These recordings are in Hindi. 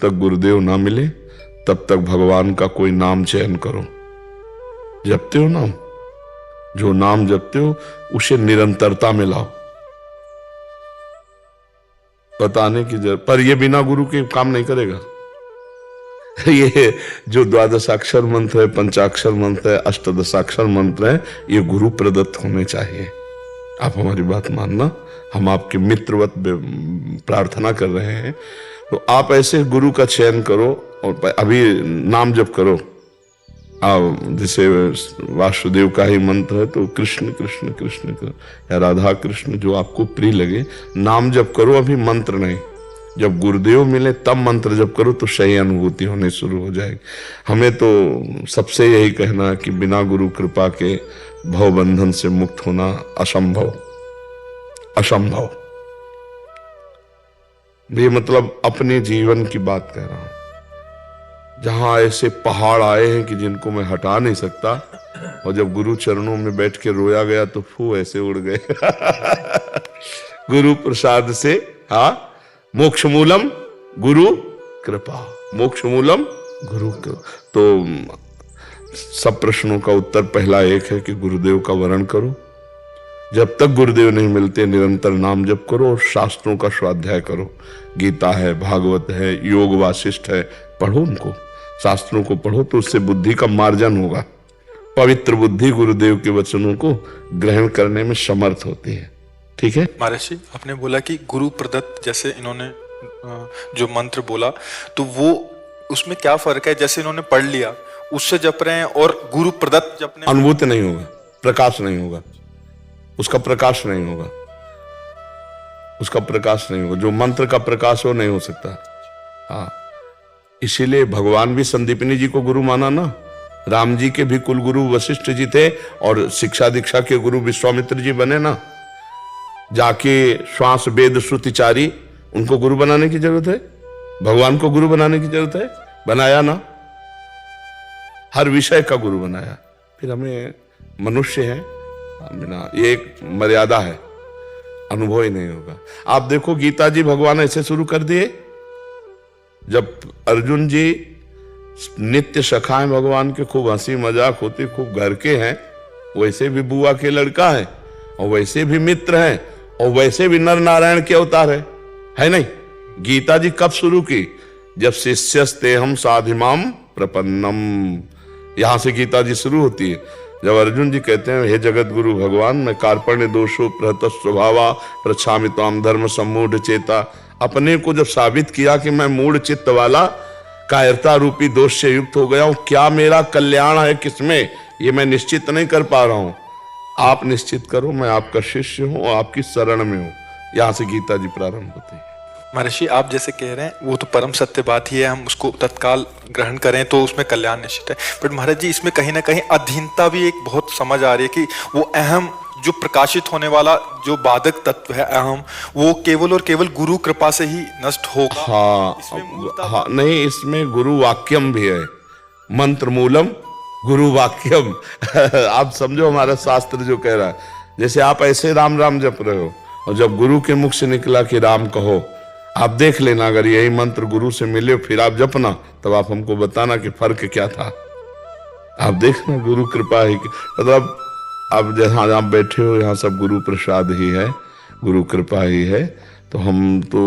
तक गुरुदेव ना मिले तब तक भगवान का कोई नाम चयन करो। जपते हो नाम, जो नाम जपते हो उसे निरंतरता में लाओ। बताने की जरूरत, पर यह बिना गुरु के काम नहीं करेगा। ये जो द्वादशाक्षर मंत्र है, पंचाक्षर मंत्र है, अष्टदशाक्षर मंत्र है, ये गुरु प्रदत्त होने चाहिए। आप हमारी बात मानना, हम आपके मित्रवत प्रार्थना कर रहे हैं, तो आप ऐसे गुरु का चयन करो और अभी नाम जप करो। जैसे वासुदेव का ही मंत्र है तो कृष्ण कृष्ण कृष्ण या राधा कृष्ण, जो आपको प्रिय लगे नाम जप करो, अभी मंत्र नहीं। जब गुरुदेव मिले तब मंत्र जप करो तो सही अनुभूति होने शुरू हो जाएगी। हमें तो सबसे यही कहना है कि बिना गुरु कृपा के भव बंधन से मुक्त होना असंभव, असंभव। ये मतलब अपने जीवन की बात कह रहा हूं, जहां ऐसे पहाड़ आए हैं कि जिनको मैं हटा नहीं सकता, और जब गुरु चरणों में बैठ के रोया गया तो फू ऐसे उड़ गए। गुरु प्रसाद से, हाँ, मोक्ष मूलम गुरु कृपा, मोक्ष मूलम गुरु कृपा। तो सब प्रश्नों का उत्तर पहला एक है कि गुरुदेव का वरण करो। जब तक गुरुदेव नहीं मिलते निरंतर नाम जप करो और शास्त्रों का स्वाध्याय करो। गीता है, भागवत है, योग वासिष्ठ है, पढ़ो उनको, शास्त्रों को पढ़ो, तो उससे बुद्धि का मार्जन होगा। पवित्र बुद्धि गुरुदेव के वचनों को ग्रहण करने में समर्थ होती है। ठीक है महाराज जी, आपने बोला कि गुरु प्रदत्त, जैसे इन्होंने जो मंत्र बोला, तो वो उसमें क्या फर्क है? जैसे इन्होंने पढ़ लिया उससे जप रहे हैं और गुरु प्रदत्त जपने, अनुभूति नहीं होगा, प्रकाश नहीं होगा, उसका प्रकाश नहीं होगा, उसका प्रकाश नहीं होगा। जो मंत्र का प्रकाश हो नहीं हो सकता। हाँ, इसीलिए भगवान भी संदीपनी जी को गुरु माना ना। राम जी के भी कुल गुरु वशिष्ठ जी थे और शिक्षा दीक्षा के गुरु विश्वामित्र जी बने ना। जाके श्वास वेद श्रुतिचारी, उनको गुरु बनाने की जरूरत है? भगवान को गुरु बनाने की जरूरत है? बनाया ना, हर विषय का गुरु बनाया। फिर हमें मनुष्य है, ये एक मर्यादा है, अनुभव ही नहीं होगा। आप देखो गीता जी भगवान ऐसे शुरू कर दिए, जब अर्जुन जी नित्य सखाएं भगवान के, खूब हंसी मजाक होती, खूब घर के हैं, वैसे भी बुआ के लड़का है और वैसे भी मित्र हैं और वैसे भी नर नारायण के अवतार है नहीं? गीता जी कब शुरू की? जब शिष्यस्ते हम साधिमाम प्रपन्नम, यहां से गीता जी शुरू होती है। जब अर्जुन जी कहते हैं, हे जगत गुरु भगवान, मैं कार्पण्य दोषो प्रहत स्वभावा प्रच्छामि त्वाम धर्म सम्मूढ़ चेता, अपने को जब साबित किया कि मैं मूढ़ चित्त वाला कायरता रूपी दोष से युक्त हो गया हूं, क्या मेरा कल्याण है किसमें, ये मैं निश्चित नहीं कर पा रहा हूं। आप निश्चित करो, मैं आपका शिष्य हूं, आपकी शरण में हूं। यहां से गीता जी प्रारंभ होती है। महर्षि, आप जैसे कह रहे हैं वो तो परम सत्य बात ही है, हम उसको तत्काल ग्रहण करें तो उसमें कल्याण निश्चित है। बट महाराज जी, इसमें कहीं ना कहीं अधीनता भी एक बहुत समझ आ रही है कि वो अहम जो प्रकाशित होने वाला जो बाधक तत्व है अहम, वो केवल और केवल गुरु कृपा से ही नष्ट होगा। हाँ, नहीं, इसमें गुरु वाक्यम भी है, मंत्र मूलम गुरु वाक्यम। आप समझो हमारा शास्त्र जो कह रहा है, जैसे आप ऐसे राम राम जप रहे हो और जब गुरु के मुख से निकला कि राम कहो, आप देख लेना, अगर यही मंत्र गुरु से मिले फिर आप जपना, तब आप हमको बताना कि फर्क क्या था। आप देखना, गुरु कृपा ही, मतलब आप जहां आप बैठे हो यहाँ सब गुरु प्रसाद ही है, गुरु कृपा ही है। तो हम तो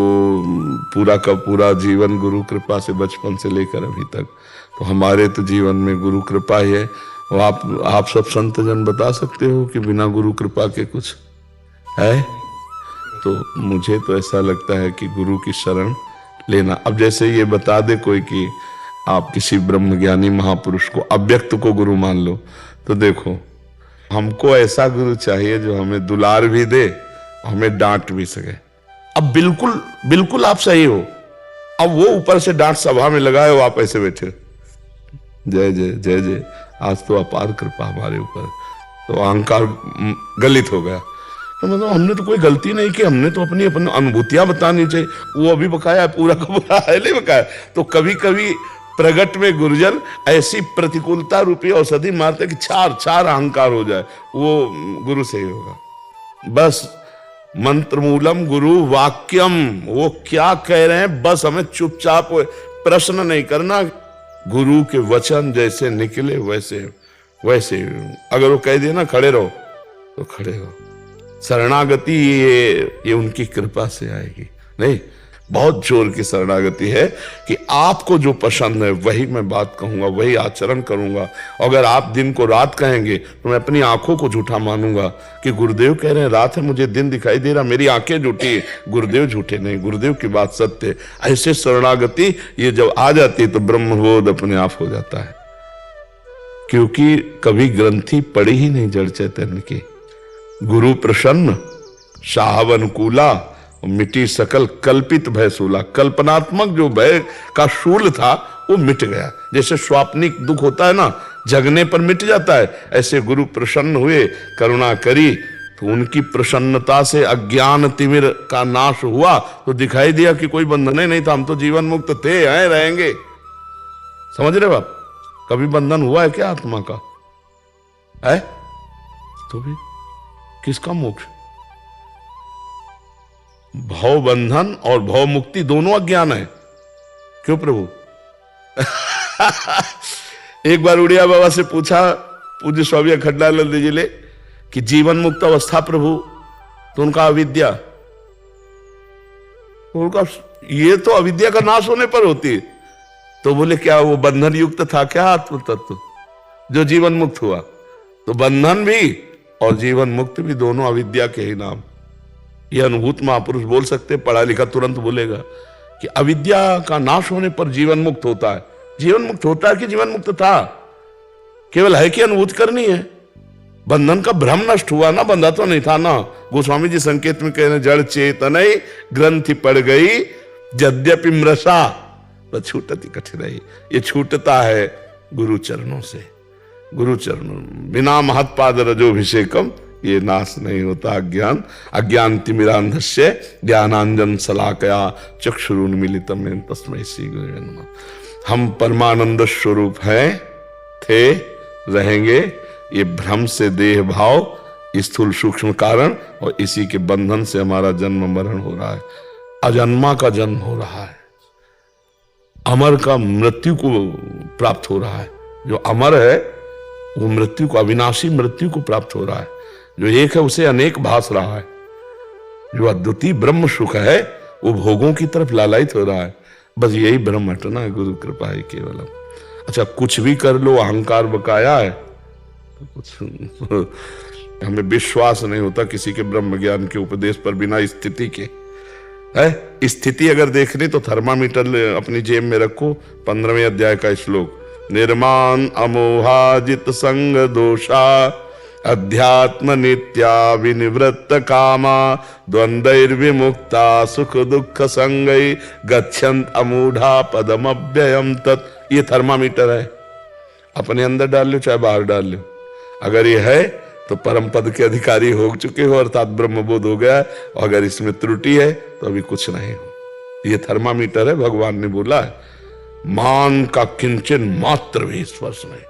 पूरा का पूरा जीवन गुरु कृपा से, बचपन से लेकर अभी तक, तो हमारे तो जीवन में गुरु कृपा ही है। और आप सब संत जन बता सकते हो कि बिना गुरु कृपा के कुछ है? तो मुझे तो ऐसा लगता है कि गुरु की शरण लेना। अब जैसे ये बता दे कोई कि आप किसी ब्रह्मज्ञानी महापुरुष को, अव्यक्त को गुरु मान लो, तो देखो हमको ऐसा गुरु चाहिए जो हमें दुलार भी दे, हमें डांट भी सके। अब बिल्कुल बिल्कुल आप सही हो, अब वो ऊपर से डांट सभा में लगाए हो, आप ऐसे बैठे, जय जय जय जय, आज तो अपार कृपा हमारे ऊपर, तो अहंकार गलित हो गया। तो मतलब हमने तो कोई गलती नहीं की, हमने तो अपनी अपनी अनुभूतियां बतानी चाहिए। वो अभी बकाया है, पूरा का पूरा है नहीं बकाया। तो कभी कभी प्रगट में गुरुजन ऐसी प्रतिकूलता रूपी औषधि मारते कि चार अहंकार हो जाए, वो गुरु से ही होगा। बस मंत्र मूलम गुरु वाक्यम, वो क्या कह रहे हैं बस हमें चुपचाप प्रश्न नहीं करना, गुरु के वचन जैसे निकले वैसे वैसे, अगर वो कह दिया ना खड़े रहो तो खड़े रहो। शरणागति ये उनकी कृपा से आएगी। नहीं, बहुत जोर की शरणागति है कि आपको जो पसंद है वही मैं बात कहूंगा, वही आचरण करूंगा। अगर आप दिन को रात कहेंगे तो मैं अपनी आंखों को झूठा मानूंगा कि गुरुदेव कह रहे हैं रात है, मुझे दिन दिखाई दे रहा, मेरी आंखें झूठी है। गुरुदेव झूठे नहीं, गुरुदेव की बात सत्य है। ऐसे शरणागति ये जब आ जाती है तो ब्रह्मबोध अपने आप हो जाता है, क्योंकि कभी ग्रंथि पड़ी ही नहीं जड़ चैतन्य की। गुरु प्रसन्न साहब अनुकूला, मिटी सकल कल्पित भय सूला। कल्पनात्मक जो भय का शूल था वो मिट गया। जैसे स्वाप्निक दुख होता है ना, जगने पर मिट जाता है, ऐसे गुरु प्रसन्न हुए, करुणा करी, तो उनकी प्रसन्नता से अज्ञान तिमिर का नाश हुआ। तो दिखाई दिया कि कोई बंधन ही नहीं था, हम तो जीवन मुक्त थे, हैं, रहेंगे। समझ रहे बाप? कभी बंधन हुआ है क्या आत्मा का? है तो भी किसका मोक्ष? भव बंधन और भव मुक्ति दोनों अज्ञान है। क्यों प्रभु? एक बार उड़िया बाबा से पूछा पूज्य स्वामी अखंडानंद जी ने कि जीवन मुक्त अवस्था प्रभु, तो उनका अविद्या, उनका ये तो अविद्या का नाश होने पर होती है। तो बोले क्या वो बंधन युक्त था क्या आत्म तत्व जो जीवन मुक्त हुआ? तो बंधन भी और जीवन मुक्त भी दोनों अविद्या के ही नाम। यह अनुभूत महापुरुष बोल सकते, पढ़ा लिखा तुरंत बोलेगा कि अविद्या का नाश होने पर जीवन मुक्त होता है। जीवन मुक्त होता है कि जीवन मुक्त था? केवल है कि अनुभूत करनी है। बंधन का भ्रम नष्ट हुआ ना, बंधा तो नहीं था ना। गोस्वामी जी संकेत में कह रहे जड़ चेतन ग्रंथि पड़ गई यद्यपि मृषा तो छूटती कठिनाई। ये छूटता है गुरु चरणों से। गुरु चरणों बिना महत्पाद रजोभिषेकम ये नाश नहीं होता अज्ञान। अज्ञान तिमिरांधस्य ज्ञानांजन शलाकया चक्षुरुन्मीलितम येन तस्मै श्री गुरुवे नमः। हम परमानंद स्वरूप हैं, थे, रहेंगे। ये भ्रम से देह भाव स्थूल सूक्ष्म कारण और इसी के बंधन से हमारा जन्म मरण हो रहा है। अजन्मा का जन्म हो रहा है, अमर का मृत्यु को प्राप्त हो रहा है। जो अमर है वो मृत्यु को, अविनाशी मृत्यु को प्राप्त हो रहा है। जो एक है उसे अनेक भास रहा है। जो अद्वितीय ब्रह्म सुख है वो भोगों की तरफ लालायित हो रहा है। बस यही ब्रह्म हटना है, गुरु कृपा है केवल। अच्छा, कुछ भी कर लो, अहंकार बकाया है तो कुछ हमें विश्वास नहीं होता किसी के ब्रह्म ज्ञान के उपदेश पर बिना स्थिति के। है स्थिति अगर देखनी तो थर्मामीटर अपनी जेब में रखो। 15वें अध्याय का श्लोक, निर्माण अमोहाजित संग दोषा अध्यात्म नित्या विनिवृत्त कामा द्वंद्वैर्विमुक्ता सुख दुख संगै गच्छन्त अमूढ़ा पदमव्ययम तत्। ये थर्मामीटर है, अपने अंदर डाल लो चाहे बाहर डाल लो। अगर ये है तो परम पद के अधिकारी हो चुके हो, अर्थात ब्रह्मबोध हो गया। और अगर इसमें त्रुटि है तो अभी कुछ नहीं हो। ये थर्मामीटर है, भगवान ने बोला है। मान का किंचन मात्र भी स्पर्श नहीं,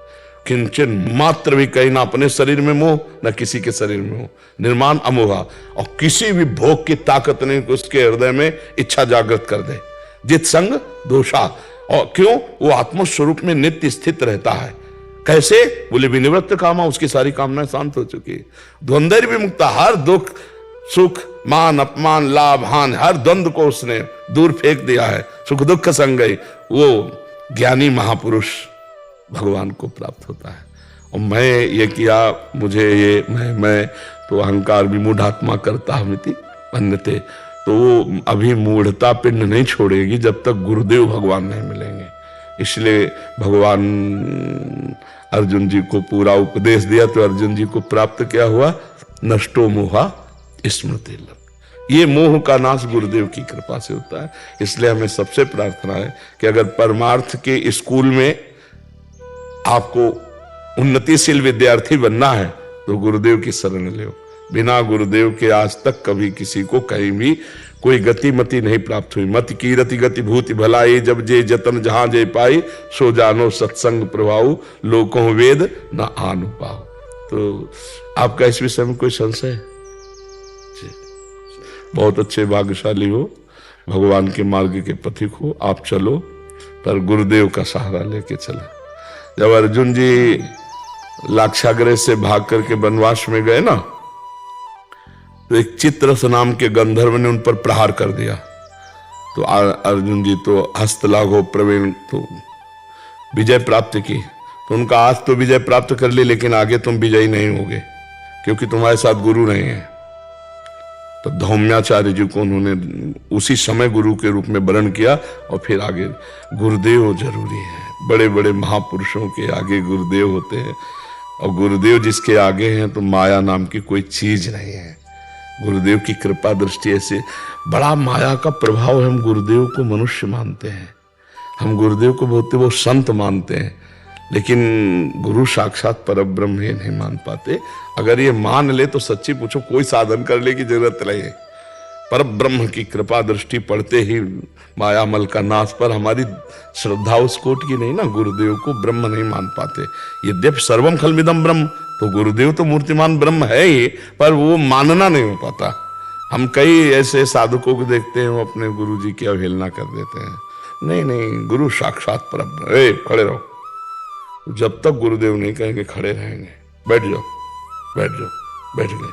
किंचन मात्र भी कहीं ना अपने शरीर में मोह ना किसी के शरीर में मोह। निर्माण अमोहा, और किसी भी भोग की ताकत नहीं उसके हृदय में इच्छा जागृत कर दे। जित संग दोषा, और क्यों? वो आत्मस्वरूप में नित्य स्थित रहता है। कैसे? बोले विनिवृत्त कामा, उसकी सारी कामनाएं शांत हो चुकी है। द्वंद्व भी मुक्ता, हर दुख सुख मान अपमान लाभ हानि हर द्वंद्व को उसने दूर फेंक दिया है। सुख दुख संगई, वो ज्ञानी महापुरुष भगवान को प्राप्त होता है। और मैं ये किया, मुझे ये मैं तो अहंकार विमूढ़ात्मा करता हमिति अन्यते, तो वो अभी मूढ़ता पिंड नहीं छोड़ेगी जब तक गुरुदेव भगवान नहीं मिलेंगे। इसलिए भगवान अर्जुन जी को पूरा उपदेश दिया तो अर्जुन जी को प्राप्त क्या हुआ? नष्टो मोहा स्मृति लग। ये मोह का नाश गुरुदेव की कृपा से होता है। इसलिए हमें सबसे प्रार्थना है कि अगर परमार्थ के स्कूल में आपको उन्नतिशील विद्यार्थी बनना है तो गुरुदेव की शरण लो। बिना गुरुदेव के आज तक कभी किसी को कहीं भी कोई गति मति नहीं प्राप्त हुई। मति कीरति गति भूति भलाई, जब जे जतन जहां जे पाई, सो जानो सत्संग प्रभाव, लोकों वेद न आनु पाओ। तो आपका इस विषय में कोई संशय? बहुत अच्छे भाग्यशाली हो, भगवान के मार्ग के पथिक हो। आप चलो, पर गुरुदेव का सहारा लेके चला। जब अर्जुन जी लाक्षागृह से भाग करके वनवास में गए ना, तो एक चित्रस नाम के गंधर्व ने उन पर प्रहार कर दिया। तो अर्जुन जी तो हस्तलाघव प्रवीण तो विजय प्राप्त की। तो उनका आज तो विजय प्राप्त कर ली, लेकिन आगे तुम विजयी नहीं होगे, क्योंकि तुम्हारे साथ गुरु नहीं है। तो धौम्याचार्य जी को उन्होंने उसी समय गुरु के रूप में वर्ण किया। और फिर आगे गुरुदेव जरूरी है। बड़े बड़े महापुरुषों के आगे गुरुदेव होते हैं, और गुरुदेव जिसके आगे हैं तो माया नाम की कोई चीज नहीं है। गुरुदेव की कृपा दृष्टि ऐसे बड़ा माया का प्रभाव है। हम गुरुदेव को मनुष्य मानते हैं, हम गुरुदेव को बहुत संत मानते हैं, लेकिन गुरु साक्षात परब्रह्म ही नहीं मान पाते। अगर ये मान ले तो सच्ची पूछो कोई साधन करने की जरूरत नहीं है। परब्रह्म की कृपा दृष्टि पड़ते ही मायामल का नाश। पर हमारी श्रद्धा उस कोट की नहीं ना, गुरुदेव को ब्रह्म नहीं मान पाते। यद्यपि सर्वम खलमिदम ब्रह्म, तो गुरुदेव तो मूर्तिमान ब्रह्म है ही, पर वो मानना नहीं हो पाता। हम कई ऐसे साधकों को देखते हैं वो अपने गुरु जी की अवहेलना कर देते हैं। नहीं नहीं, गुरु साक्षात परब्रह्म। खड़े रहो, जब तक गुरुदेव नहीं कहेंगे खड़े रहेंगे। बैठ जाओ, बैठ जाओ, बैठ गए।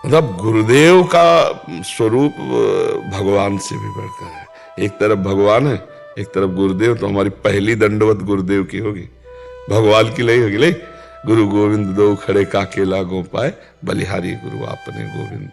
मतलब गुरुदेव का स्वरूप भगवान से भी बढ़कर है। एक तरफ भगवान है, एक तरफ गुरुदेव। तो हमारी पहली दंडवत गुरुदेव की होगी, भगवान की नहीं होगी। ले गुरु गोविंद दो खड़े काके लागो पाए, बलिहारी गुरु आपने गोविंद।